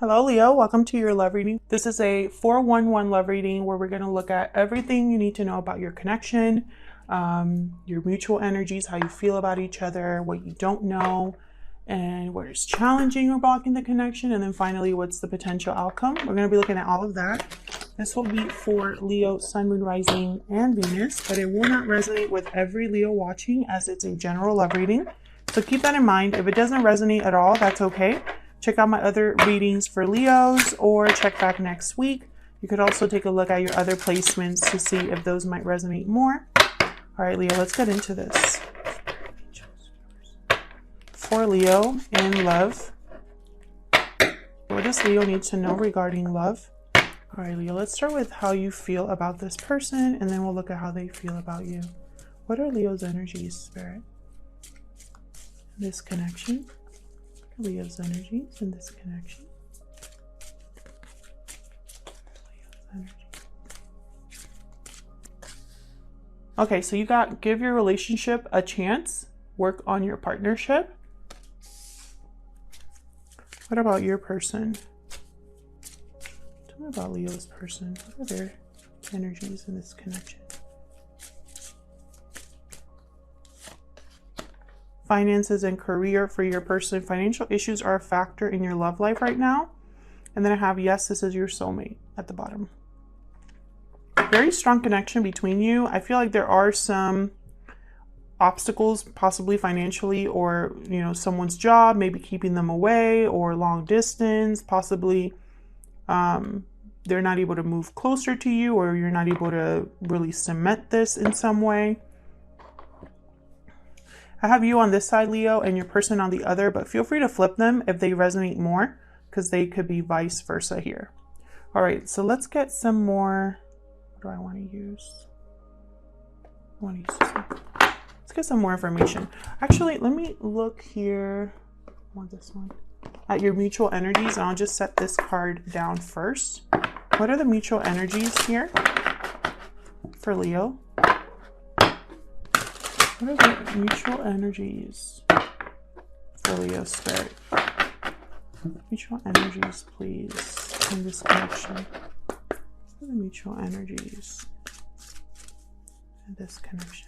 Hello Leo, welcome to your love reading. This is a 411 love reading where we're going to look at everything you need to know about your connection, your mutual energies, how you feel about each other, what you don't know, and what is challenging or blocking the connection, and then finally what's the potential outcome. We're going to be looking at all of that. This will be for Leo, Sun, Moon, Rising, and Venus, but it will not resonate with every Leo watching as it's a general love reading. So keep that in mind. If it doesn't resonate at all, that's okay. Check out my other readings for Leos or check back next week. You could also take a look at your other placements to see if those might resonate more. All right, Leo, let's get into this. For Leo in love, what does Leo need to know regarding love? All right, Leo, let's start with how you feel about this person, and then we'll look at how they feel about you. What are Leo's energies, Spirit? This connection. Leo's energies in this connection. Leo's energy. Okay, so you got give your relationship a chance. Work on your partnership. What about your person? Tell me about Leo's person. What are their energies in this connection? Finances and career for your person. Financial issues are a factor in your love life right now. And then I have, yes, this is your soulmate at the bottom. Very strong connection between you. I feel like there are some obstacles, possibly financially, or, you know, someone's job, maybe keeping them away, or long distance, possibly they're not able to move closer to you, or you're not able to really cement this in some way. I have you on this side, Leo, and your person on the other, but feel free to flip them if they resonate more, because they could be vice versa here. All right, so let's get some more. What do I want to use? I want to use this one. Let's get some more information. Actually, let me look here. I want this one. At your mutual energies, and I'll just set this card down first. What are the mutual energies here for Leo? What are the mutual energies for Leo Spirit? Mutual energies, please, in this connection. What are the mutual energies in this connection?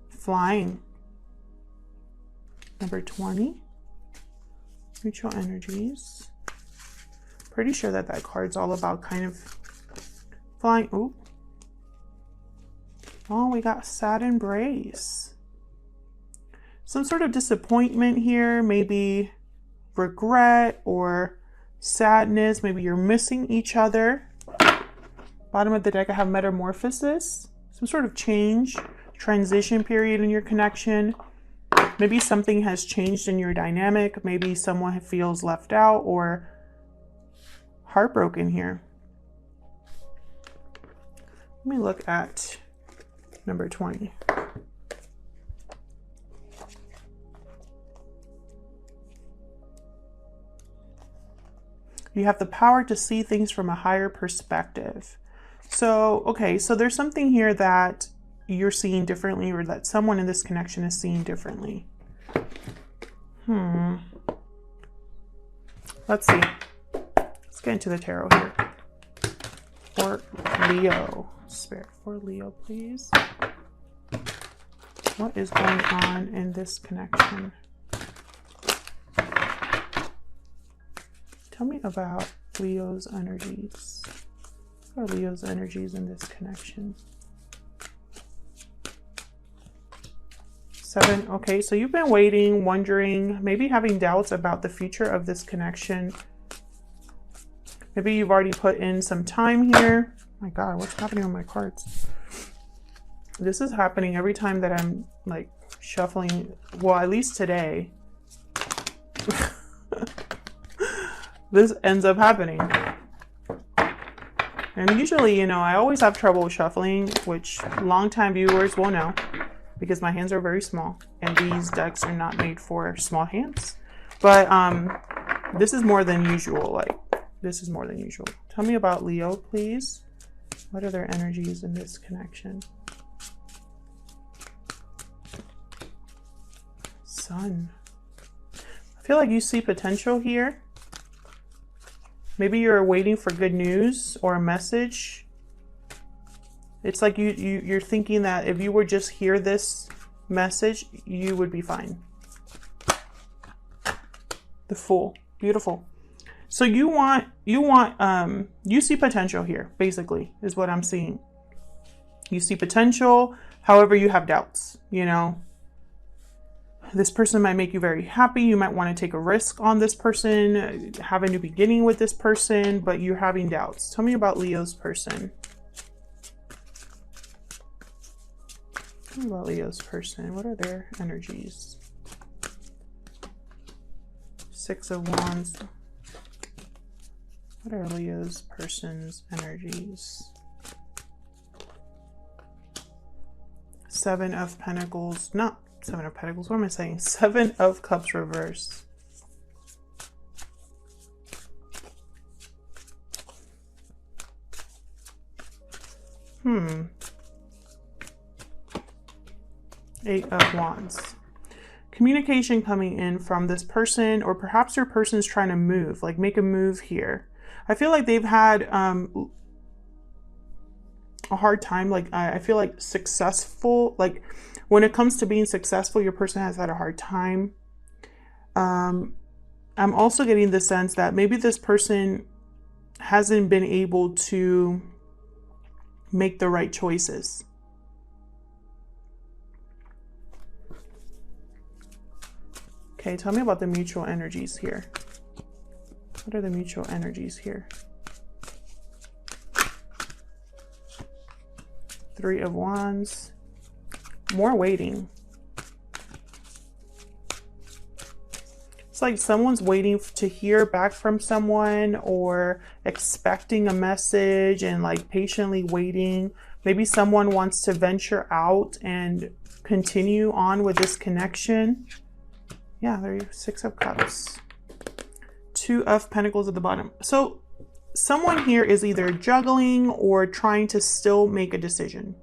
Flying. Number 20. Mutual energies. Pretty sure that card's all about kind of flying. Ooh. Oh, we got sad embrace. Some sort of disappointment here, maybe regret or sadness. Maybe you're missing each other. Bottom of the deck, I have metamorphosis. Some sort of change, transition period in your connection. Maybe something has changed in your dynamic. Maybe someone feels left out or heartbroken here. Let me look at number 20. You have the power to see things from a higher perspective. So, okay, so there's something here that you're seeing differently, or that someone in this connection is seeing differently. Let's see. Let's get into the tarot here. For Leo. Spirit for Leo, please. What is going on in this connection? Tell me about Leo's energies. What are Leo's energies in this connection? 7. Okay, so you've been waiting, wondering, maybe having doubts about the future of this connection. Maybe you've already put in some time here. My God, what's happening on my cards? This is happening every time that I'm like shuffling. Well, at least today. This ends up happening. And usually, you know, I always have trouble shuffling, which longtime viewers will know, because my hands are very small and these decks are not made for small hands. But this is more than usual. Like, this is more than usual. Tell me about Leo, please. What are their energies in this connection? Sun. I feel like you see potential here. Maybe you're waiting for good news or a message. It's like you're thinking that if you were just hear this message, you would be fine. The Fool. Beautiful. So you see potential here, basically, is what I'm seeing. You see potential, however you have doubts, you know. This person might make you very happy. You might want to take a risk on this person, have a new beginning with this person, but you're having doubts. Tell me about Leo's person. Tell me about Leo's person. What are their energies? Six of Wands. What are Leo's person's energies? Seven of Pentacles. Not Seven of Pentacles. What am I saying? Seven of Cups reverse. Eight of Wands. Communication coming in from this person, or perhaps your person's trying to move, like make a move here. I feel like they've had a hard time. Like I feel like successful, like when it comes to being successful, your person has had a hard time. I'm also getting the sense that maybe this person hasn't been able to make the right choices. Okay, tell me about the mutual energies here. What are the mutual energies here? Three of Wands. More waiting. It's like someone's waiting to hear back from someone, or expecting a message and like patiently waiting. Maybe someone wants to venture out and continue on with this connection. Yeah, there you go. Six of Cups. Two of Pentacles at the bottom. So someone here is either juggling or trying to still make a decision.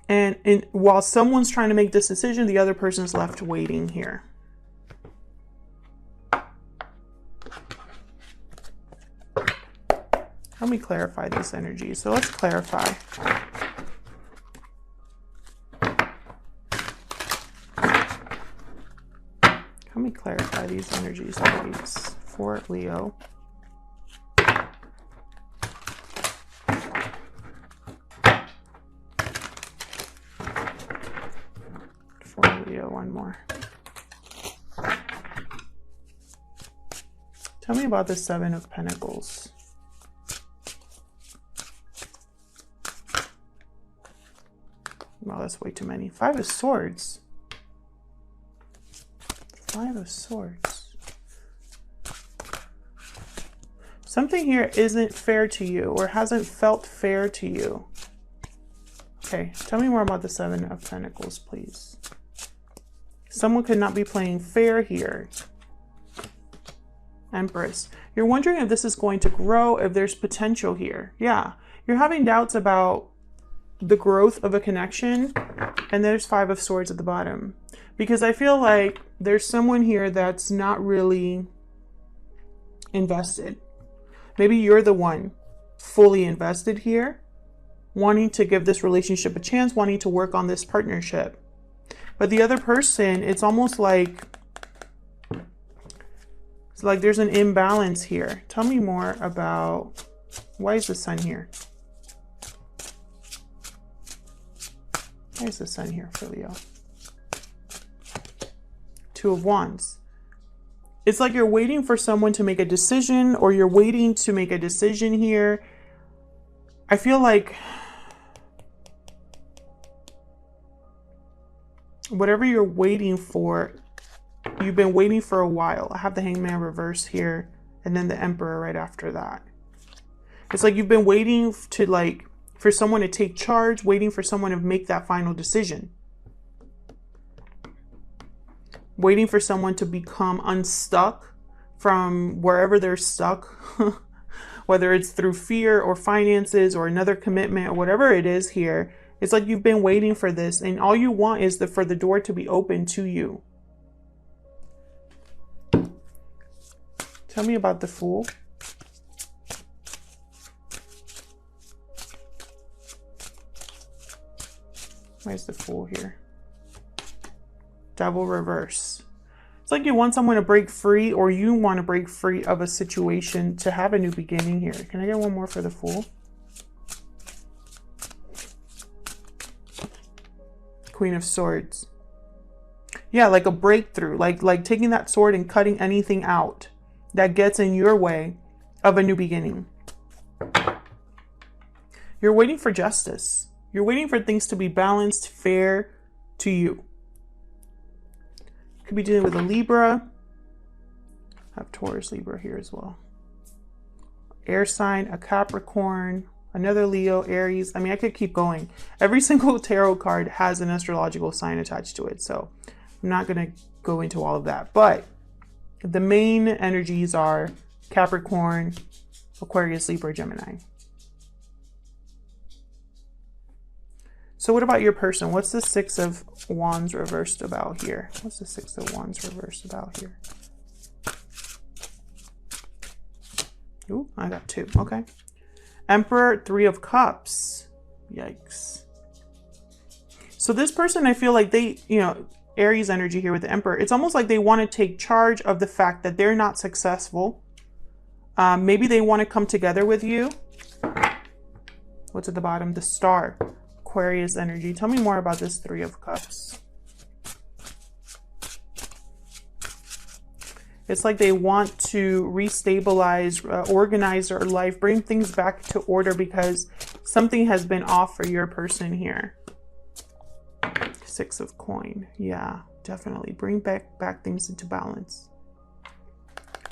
And while someone's trying to make this decision, the other person's left waiting here. Let me clarify these energies. So let's clarify. Let me clarify these energies, please, for Leo. For Leo, one more. Tell me about the Seven of Pentacles. Wow, that's way too many. Five of Swords. Five of Swords. Something here isn't fair to you, or hasn't felt fair to you. Okay, tell me more about the Seven of Pentacles, please. Someone could not be playing fair here. Empress. You're wondering if this is going to grow, if there's potential here. Yeah, you're having doubts about the growth of a connection, and there's Five of Swords at the bottom. Because I feel like there's someone here that's not really invested. Maybe you're the one fully invested here, wanting to give this relationship a chance, wanting to work on this partnership. But the other person, it's almost like, there's an imbalance here. Tell me more about, why is the Sun here? Why is the Sun here for Leo? Two of Wands. It's like you're waiting for someone to make a decision, or you're waiting to make a decision here. I feel like whatever you're waiting for, you've been waiting for a while. I have the Hangman reverse here, and then the Emperor right after that. It's like you've been waiting to for someone to take charge, waiting for someone to make that final decision. Waiting for someone to become unstuck from wherever they're stuck, whether it's through fear or finances or another commitment or whatever it is here. It's like you've been waiting for this, and all you want is for the door to be open to you. Tell me about the Fool. Where's the Fool here? Devil reverse. It's like you want someone to break free, or you want to break free of a situation to have a new beginning here. Can I get one more for the Fool? Queen of Swords. Yeah, like a breakthrough, like taking that sword and cutting anything out that gets in your way of a new beginning. You're waiting for justice. You're waiting for things to be balanced, fair to you. Could be dealing with a Libra. I have Taurus, Libra here as well. Air sign, a Capricorn, another Leo, Aries. I mean, I could keep going. Every single tarot card has an astrological sign attached to it, so I'm not going to go into all of that. But the main energies are Capricorn, Aquarius, Libra, Gemini. So what about your person? What's the Six of Wands reversed about here? What's the Six of Wands reversed about here? Ooh, I got two. Okay. Emperor, Three of Cups. Yikes. So this person, I feel like they, you know, Aries energy here with the Emperor. It's almost like they want to take charge of the fact that they're not successful. Maybe they want to come together with you. What's at the bottom? The Star. Aquarius energy. Tell me more about this Three of Cups. It's like they want to restabilize, organize their life, bring things back to order because something has been off for your person here. Six of Coin. Yeah, definitely. Bring back things into balance.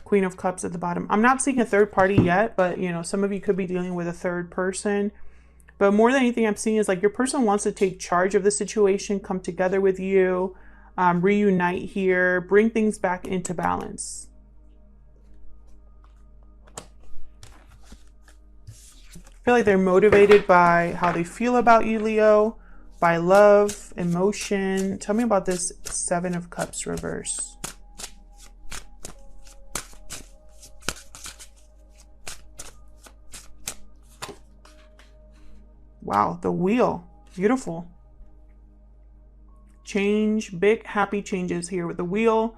Queen of Cups at the bottom. I'm not seeing a third party yet, but you know, some of you could be dealing with a third person. But more than anything I'm seeing is like your person wants to take charge of the situation, come together with you, reunite here, bring things back into balance. I feel like they're motivated by how they feel about you, Leo, by love, emotion. Tell me about this Seven of Cups reverse. Wow, the Wheel. Beautiful. Change, big happy changes here with the Wheel.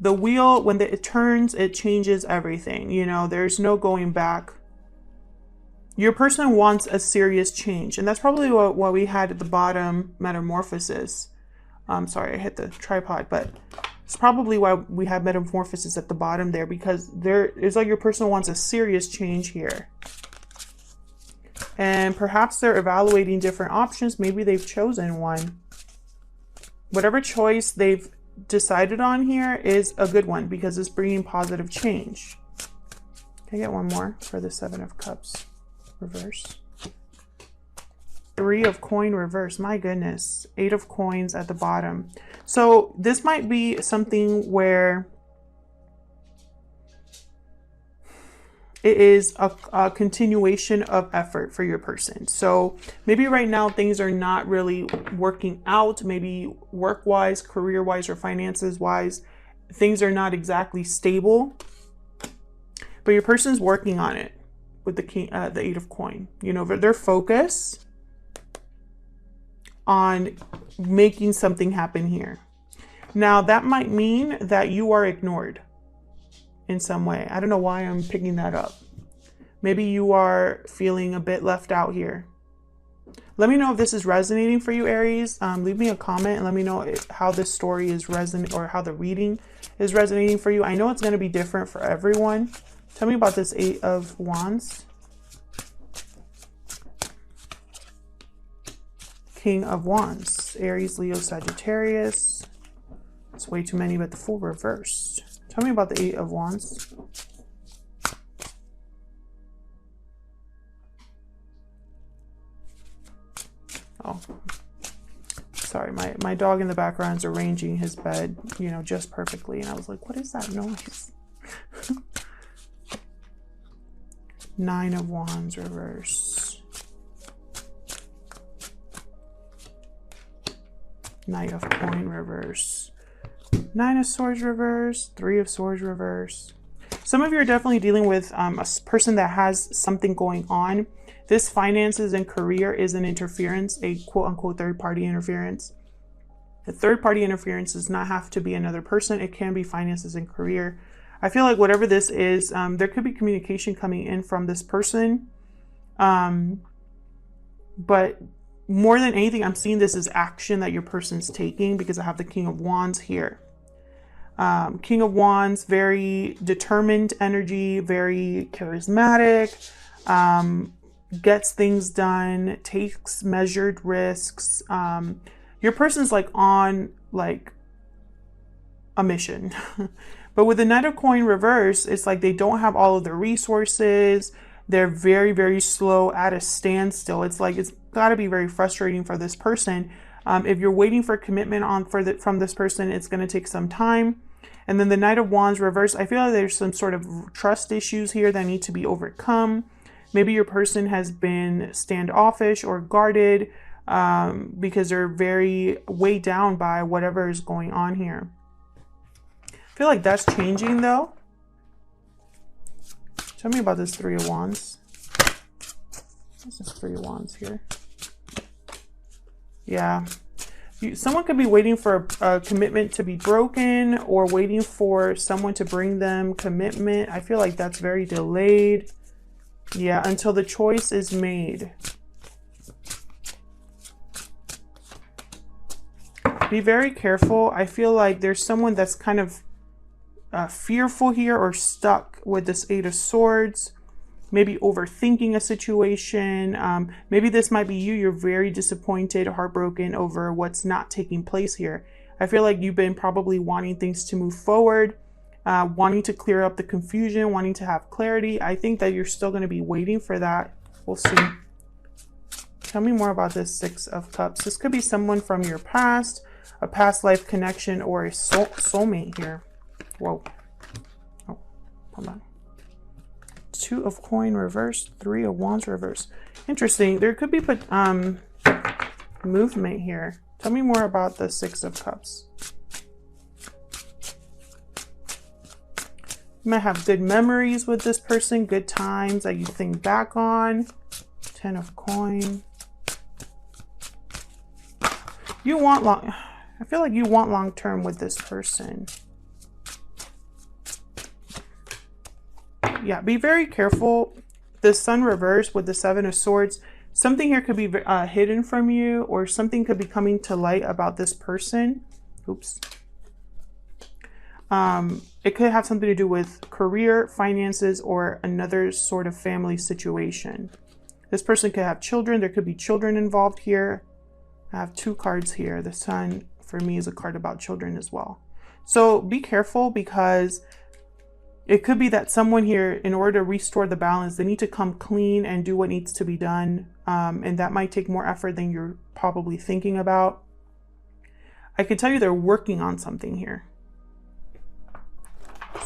The Wheel, when it turns, it changes everything. You know, there's no going back. Your person wants a serious change. And that's probably what we had at the bottom, Metamorphosis. Sorry, I hit the tripod, but it's probably why we have Metamorphosis at the bottom there, because it's like your person wants a serious change here. And perhaps they're evaluating different options. Maybe they've chosen one. Whatever choice they've decided on here is a good one because it's bringing positive change. Can I get one more for the Seven of Cups reverse? Three of Coin reverse. My goodness. Eight of Coins at the bottom. So this might be something where it is a continuation of effort for your person. So maybe right now things are not really working out. Maybe work-wise, career-wise, or finances-wise, things are not exactly stable. But your person's working on it with the Eight of Coin. You know, their focus on making something happen here. Now that might mean that you are ignored in some way. I don't know why I'm picking that up. Maybe you are feeling a bit left out here. Let me know if this is resonating for you, Aries. Leave me a comment and let me know how this story is resonating, or how the reading is resonating for you. I know it's going to be different for everyone. Tell me about this Eight of Wands. King of Wands. Aries, Leo, Sagittarius. It's way too many, but the Fool reversed. Tell me about the Eight of Wands. Oh, sorry. My dog in the background is arranging his bed, you know, just perfectly. And I was like, what is that noise? Nine of Wands reverse. Knight of Coin reverse. Nine of Swords reverse. Three of Swords reverse. Some of you are definitely dealing with a person that has something going on. This finances and career is an interference, a quote-unquote third-party interference. The third-party interference does not have to be another person. It can be finances and career. I feel like whatever this is, there could be communication coming in from this person. But more than anything, I'm seeing this as action that your person's taking, because I have the King of Wands here. King of Wands, very determined energy, very charismatic, gets things done, takes measured risks. Your person's like on like a mission. But with the Knight of Coin reverse, it's like they don't have all of the resources. They're very, very slow, at a standstill. It's like it's got to be very frustrating for this person. If you're waiting for commitment from this person, it's going to take some time. And then the Knight of Wands reverse, I feel like there's some sort of trust issues here that need to be overcome. Maybe your person has been standoffish or guarded because they're very weighed down by whatever is going on here. I feel like that's changing though. Tell me about this Three of Wands. This is Three of Wands here. Yeah. Someone could be waiting for a commitment to be broken, or waiting for someone to bring them commitment. I feel like that's very delayed. Yeah, until the choice is made. Be very careful. I feel like there's someone that's kind of fearful here, or stuck with this Eight of Swords. Maybe overthinking a situation. Maybe this might be you. You're very disappointed, heartbroken over what's not taking place here. I feel like you've been probably wanting things to move forward, wanting to clear up the confusion, wanting to have clarity. I think that you're still going to be waiting for that. We'll see. Tell me more about this Six of Cups. This could be someone from your past, a past life connection, or a soulmate here. Whoa. Oh, hold on. Two of Coin reverse, Three of Wands reverse. Interesting. There could be movement here. Tell me more about the Six of Cups. You might have good memories with this person, good times that you think back on. Ten of Coin. You want I feel like you want long term with this person. Yeah, be very careful. The Sun reverse with the Seven of Swords. Something here could be hidden from you, or something could be coming to light about this person. Oops. It could have something to do with career, finances, or another sort of family situation. This person could have children. There could be children involved here. I have two cards here. The Sun, for me, is a card about children as well. So be careful, because it could be that someone here, in order to restore the balance, they need to come clean and do what needs to be done. And that might take more effort than you're probably thinking about. I can tell you they're working on something here.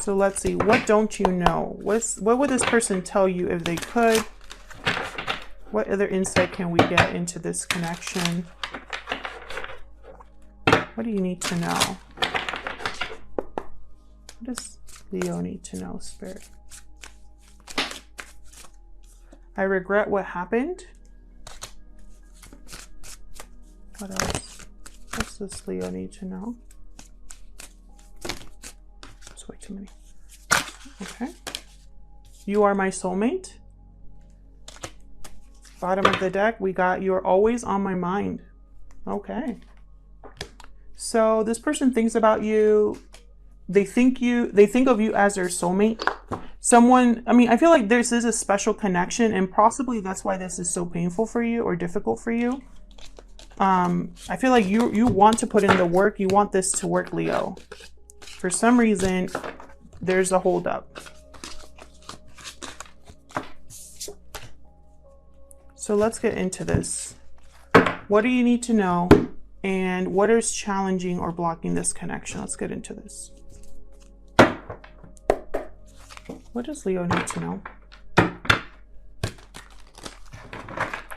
So let's see. What don't you know? What would this person tell you if they could? What other insight can we get into this connection? What do you need to know? What does Leo need to know, Spirit? I regret what happened. What else? What does Leo need to know? That's way too many. Okay. You are my soulmate. Bottom of the deck, we got you're always on my mind. Okay. So this person thinks about you. They think of you as their soulmate. Someone, I mean, I feel like this is a special connection, and possibly that's why this is so painful for you or difficult for you. I feel like you want to put in the work. You want this to work, Leo. For some reason, there's a holdup. So let's get into this. What do you need to know? And what is challenging or blocking this connection? Let's get into this. What does Leo need to know?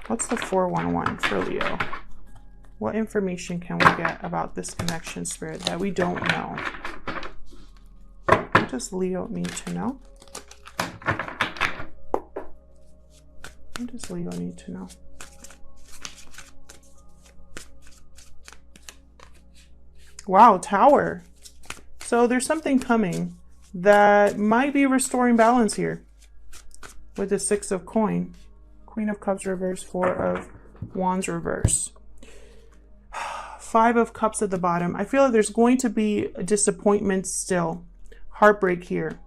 What's the 411 for Leo? What information can we get about this connection, Spirit, that we don't know? What does Leo need to know? What does Leo need to know? Wow, Tower. So there's something coming that might be restoring balance here with the 6 of coin. Queen of Cups reverse, 4 of Wands reverse. 5 of Cups at the bottom. I feel like there's going to be a disappointment still. Heartbreak here.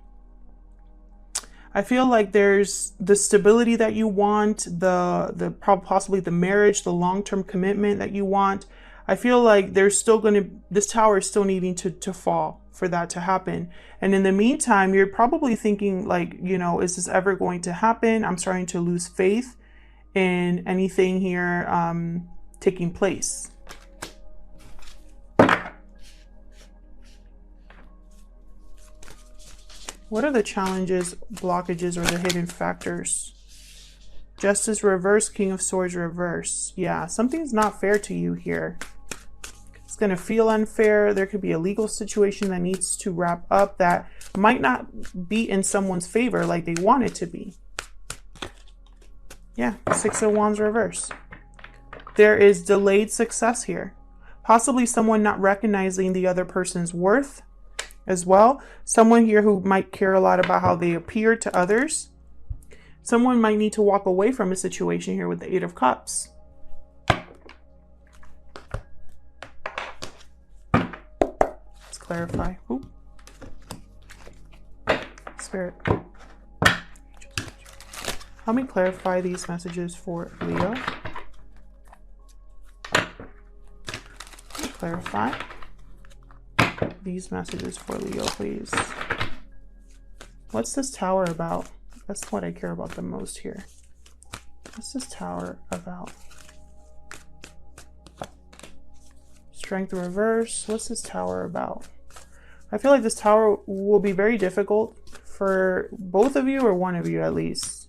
I feel like there's the stability that you want, possibly the marriage, the long-term commitment that you want. I feel like there's still going to, this Tower is still needing to fall for that to happen. And in the meantime, you're probably thinking like, you know, is this ever going to happen? I'm starting to lose faith in anything here taking place. What are the challenges, blockages, or the hidden factors? Justice reverse, King of Swords reverse. Yeah, something's not fair to you here. It's going to feel unfair. There could be a legal situation that needs to wrap up that might not be in someone's favor like they want it to be. Yeah, 6 of Wands reverse. There is delayed success here. Possibly someone not recognizing the other person's worth as well. Someone here who might care a lot about how they appear to others. Someone might need to walk away from a situation here with the 8 of Cups. Let's clarify. Ooh. Spirit. Help me clarify these messages for Leo. Clarify these messages for Leo, please. What's this Tower about? That's what I care about the most here. What's this Tower about? Strength reverse. What's this Tower about? I feel like this Tower will be very difficult for both of you, or one of you at least.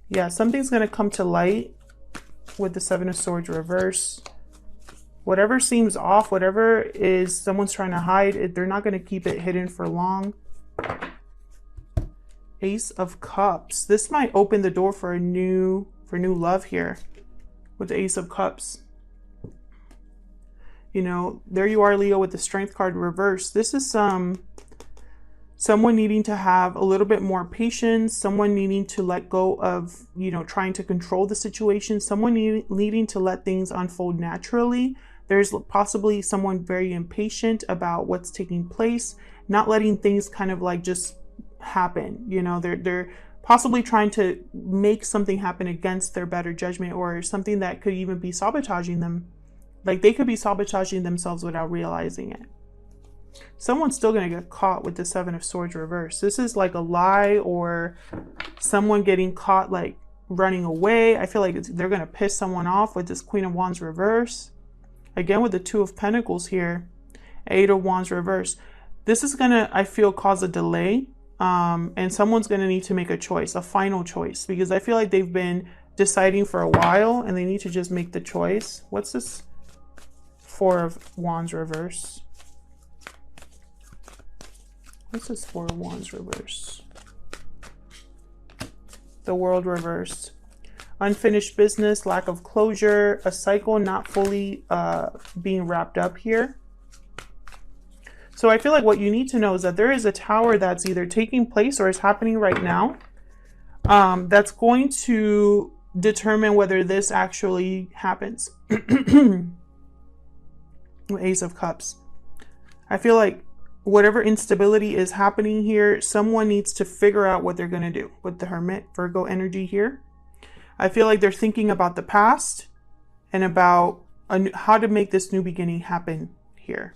Yeah, something's going to come to light with the 7 of Swords reverse. Whatever seems off, whatever is someone's trying to hide, they're not going to keep it hidden for long. Ace of Cups. This might open the door for new love here with the Ace of Cups. You know, there you are, Leo, with the Strength card reverse. This is someone needing to have a little bit more patience, someone needing to let go of, you know, trying to control the situation, someone needing to let things unfold naturally. There's possibly someone very impatient about what's taking place, not letting things kind of like just happen. You know, they're possibly trying to make something happen against their better judgment, or something that could even be sabotaging them. Like they could be sabotaging themselves without realizing it. Someone's still going to get caught with the 7 of Swords reverse. This is like a lie, or someone getting caught like running away. I feel like they're going to piss someone off with this Queen of Wands reverse. Again, with the 2 of Pentacles here, 8 of Wands reverse. This is going to, I feel, cause a delay. And someone's going to need to make a choice, a final choice, because I feel like they've been deciding for a while and they need to just make the choice. What's this 4 of Wands reverse? What's this 4 of Wands reverse? The World reversed. Unfinished business, lack of closure, a cycle not fully being wrapped up here. So I feel like what you need to know is that there is a Tower that's either taking place or is happening right now. That's going to determine whether this actually happens. Ace of Cups. I feel like whatever instability is happening here, someone needs to figure out what they're going to do with the Hermit, Virgo energy here. I feel like they're thinking about the past and about how to make this new beginning happen here.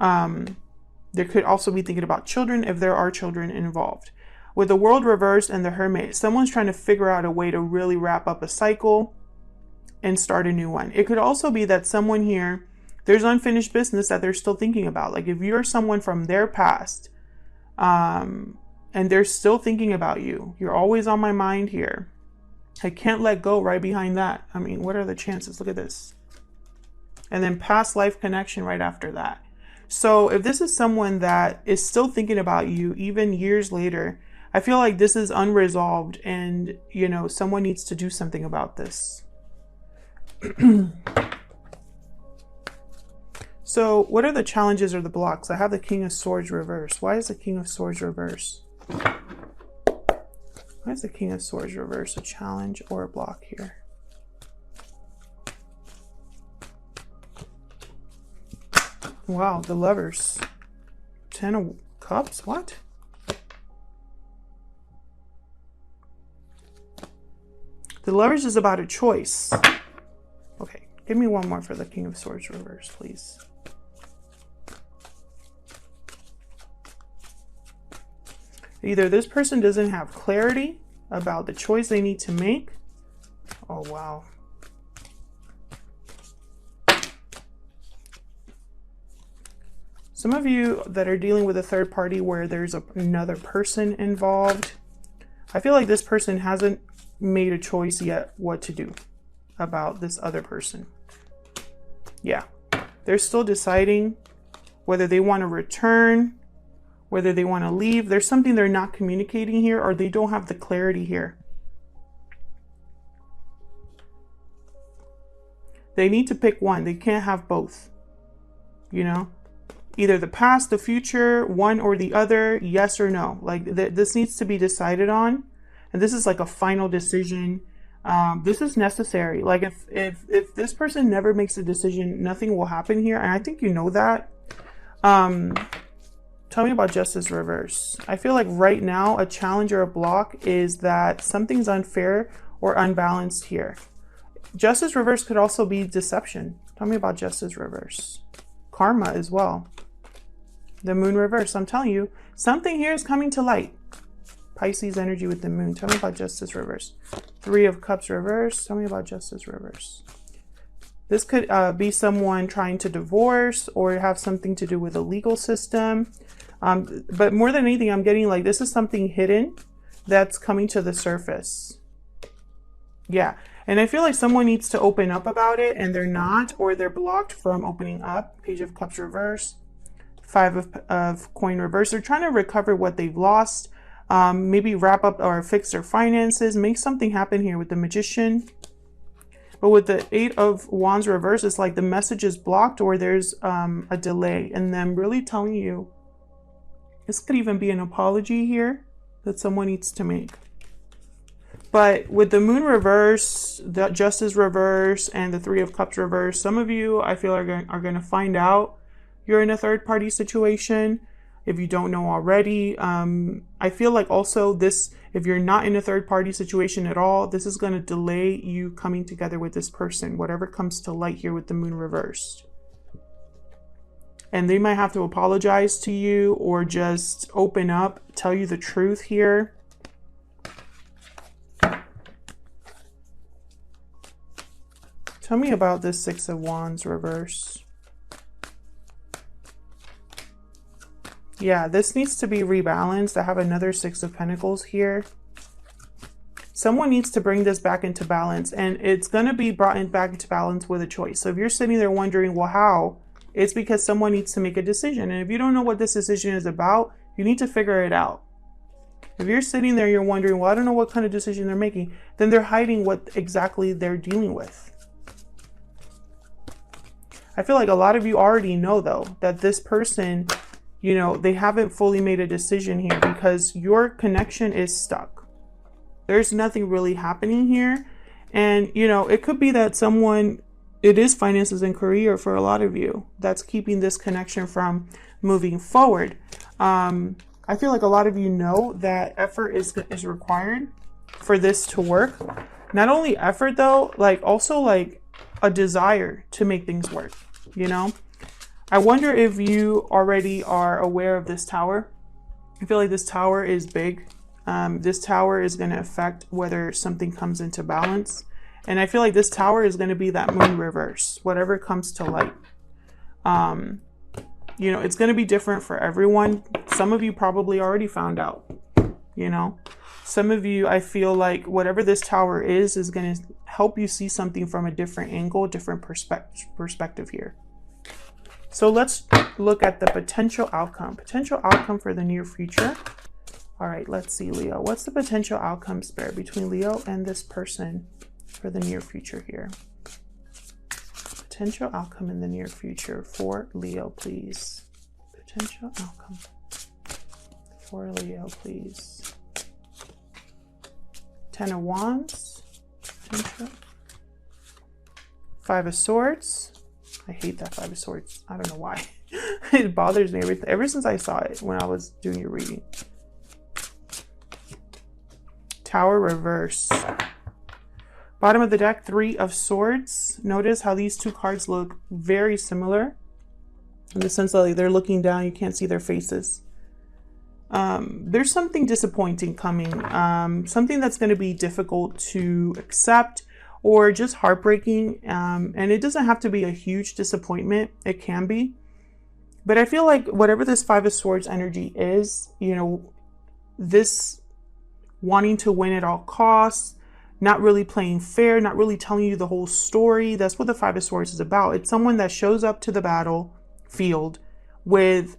There could also be thinking about children if there are children involved. With the World reversed and the Hermit, someone's trying to figure out a way to really wrap up a cycle and start a new one. It could also be that someone here, there's unfinished business that they're still thinking about. Like if you're someone from their past, and they're still thinking about you, you're always on my mind here. I can't let go right behind that. I mean, what are the chances? Look at this. And then past life connection right after that. So if this is someone that is still thinking about you even years later, I feel like this is unresolved and, you know, someone needs to do something about this. So what are the challenges or the blocks? I have the King of Swords reversed. Why is the King of Swords reversed? Why is the King of Swords reversed? A challenge or a block here? Wow, the Lovers. 10 of Cups? What? The Lovers is about a choice. Okay, give me one more for the King of Swords reverse, please. Either this person doesn't have clarity about the choice they need to make. Oh, wow. Some of you that are dealing with a third party where there's another person involved, I feel like this person hasn't made a choice yet what to do about this other person. Yeah, they're still deciding whether they want to return, whether they want to leave. There's something they're not communicating here, or they don't have the clarity here. They need to pick one. They can't have both, you know? Either the past, the future, one or the other, yes or no. Like this needs to be decided on. And this is like a final decision. This is necessary. Like if this person never makes a decision, nothing will happen here. And I think you know that. Tell me about Justice reverse. I feel like right now a challenge or a block is that something's unfair or unbalanced here. Justice reverse could also be deception. Tell me about Justice reverse. Karma as well. The Moon reverse. I'm telling you, something here is coming to light. Pisces energy with the Moon. Tell me about Justice reverse. 3 of Cups reverse. Tell me about Justice reverse. This could be someone trying to divorce or have something to do with the legal system. But more than anything, I'm getting like this is something hidden that's coming to the surface. Yeah. And I feel like someone needs to open up about it and they're not, or they're blocked from opening up. Page of Cups reverse. 5 of Coin reverse. They're trying to recover what they've lost. Maybe wrap up or fix their finances. Make something happen here with the Magician. But with the 8 of Wands reverse, it's like the message is blocked or there's a delay. And them really telling you, this could even be an apology here that someone needs to make. But with the Moon reverse, the Justice reverse, and the 3 of Cups reverse, some of you, I feel, are going to find out you're in a third-party situation. If you don't know already, I feel like also this, if you're not in a third-party situation at all, this is going to delay you coming together with this person, whatever comes to light here with the Moon reversed. And they might have to apologize to you or just open up, tell you the truth here. Tell me about this 6 of Wands reverse. Yeah, this needs to be rebalanced. I have another 6 of Pentacles here. Someone needs to bring this back into balance, and it's going to be brought back into balance with a choice. So if you're sitting there wondering, well, how? It's because someone needs to make a decision. And if you don't know what this decision is about, you need to figure it out. If you're sitting there, you're wondering, well, I don't know what kind of decision they're making, then they're hiding what exactly they're dealing with. I feel like a lot of you already know, though, that this person, you know, they haven't fully made a decision here because your connection is stuck. There's nothing really happening here. And, you know, it could be that someone, it is finances and career for a lot of you that's keeping this connection from moving forward. I feel like a lot of you know that effort is required for this to work. Not only effort, though, like also like a desire to make things work, you know? I wonder if you already are aware of this tower. I feel like this tower is big. This tower is going to affect whether something comes into balance. And I feel like this tower is going to be that Moon reverse, whatever comes to light. You know, it's going to be different for everyone. Some of you probably already found out, you know. Some of you, I feel like whatever this tower is going to help you see something from a different angle, different perspective here. So let's look at the potential outcome. Potential outcome for the near future. All right, let's see, Leo. What's the potential outcome, Spirit, between Leo and this person for the near future here? Potential outcome in the near future for Leo, please. Potential outcome for Leo, please. 10 of Wands. Potential. 5 of Swords. I hate that 5 of Swords. I don't know why. It bothers me ever since I saw it when I was doing your reading. Tower reverse. Bottom of the deck, 3 of Swords. Notice how these two cards look very similar in the sense that like they're looking down, you can't see their faces. There's something disappointing coming, something that's going to be difficult to accept or just heartbreaking. And it doesn't have to be a huge disappointment. It can be. But I feel like whatever this 5 of Swords energy is, you know, this wanting to win at all costs, not really playing fair, not really telling you the whole story. That's what the 5 of Swords is about. It's someone that shows up to the battlefield with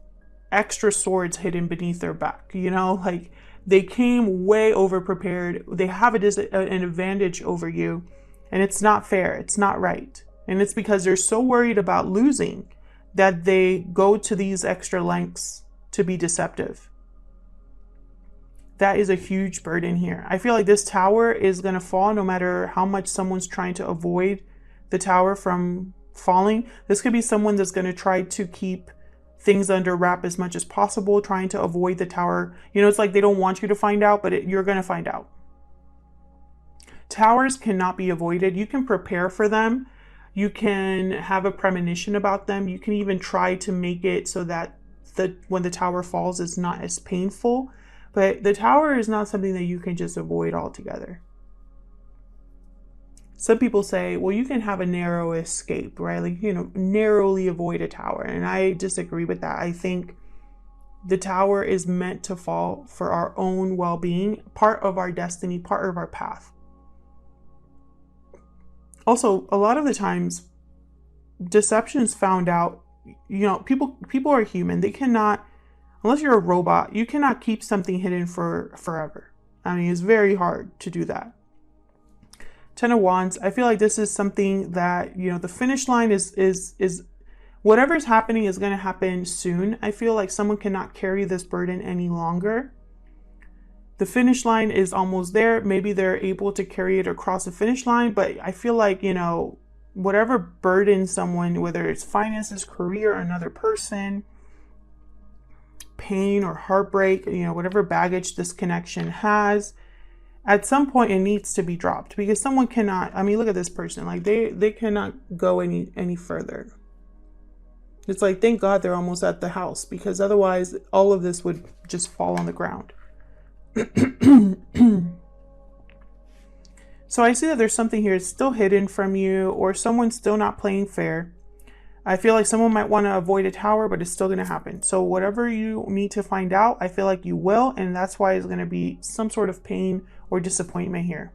extra swords hidden beneath their back. You know, like they came way over prepared. They have an advantage over you, and it's not fair. It's not right. And it's because they're so worried about losing that they go to these extra lengths to be deceptive. That is a huge burden here. I feel like this tower is going to fall no matter how much someone's trying to avoid the tower from falling. This could be someone that's going to try to keep things under wrap as much as possible, trying to avoid the tower. You know, it's like they don't want you to find out, but you're going to find out. Towers cannot be avoided. You can prepare for them. You can have a premonition about them. You can even try to make it so that when the tower falls, it's not as painful. But the tower is not something that you can just avoid altogether. Some people say, well, you can have a narrow escape, right? Like, you know, narrowly avoid a tower. And I disagree with that. I think the tower is meant to fall for our own well-being, part of our destiny, part of our path. Also, a lot of the times, deception is found out, you know, people are human. They cannot, unless you're a robot, you cannot keep something hidden for forever. I mean, it's very hard to do that. 10 of Wands, I feel like this is something that, you know, the finish line is whatever's happening is going to happen soon. I feel like someone cannot carry this burden any longer. The finish line is almost there. Maybe they're able to carry it across the finish line, but I feel like, you know, whatever burden someone, whether it's finances, career, another person, pain or heartbreak, you know, whatever baggage this connection has, at some point it needs to be dropped, because someone cannot, I mean, look at this person, like they cannot go any further. It's like, thank God they're almost at the house, because otherwise all of this would just fall on the ground. So I see that there's something here still hidden from you, or someone's still not playing fair. I feel like someone might want to avoid a tower, but it's still going to happen. So whatever you need to find out, I feel like you will. And that's why it's going to be some sort of pain or disappointment here.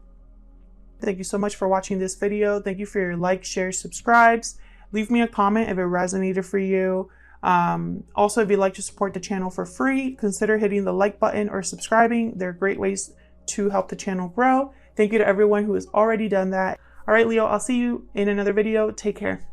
Thank you so much for watching this video. Thank you for your likes, shares, subscribes. Leave me a comment if it resonated for you. Also, if you'd like to support the channel for free, consider hitting the like button or subscribing. They're great ways to help the channel grow. Thank you to everyone who has already done that. All right, Leo, I'll see you in another video. Take care.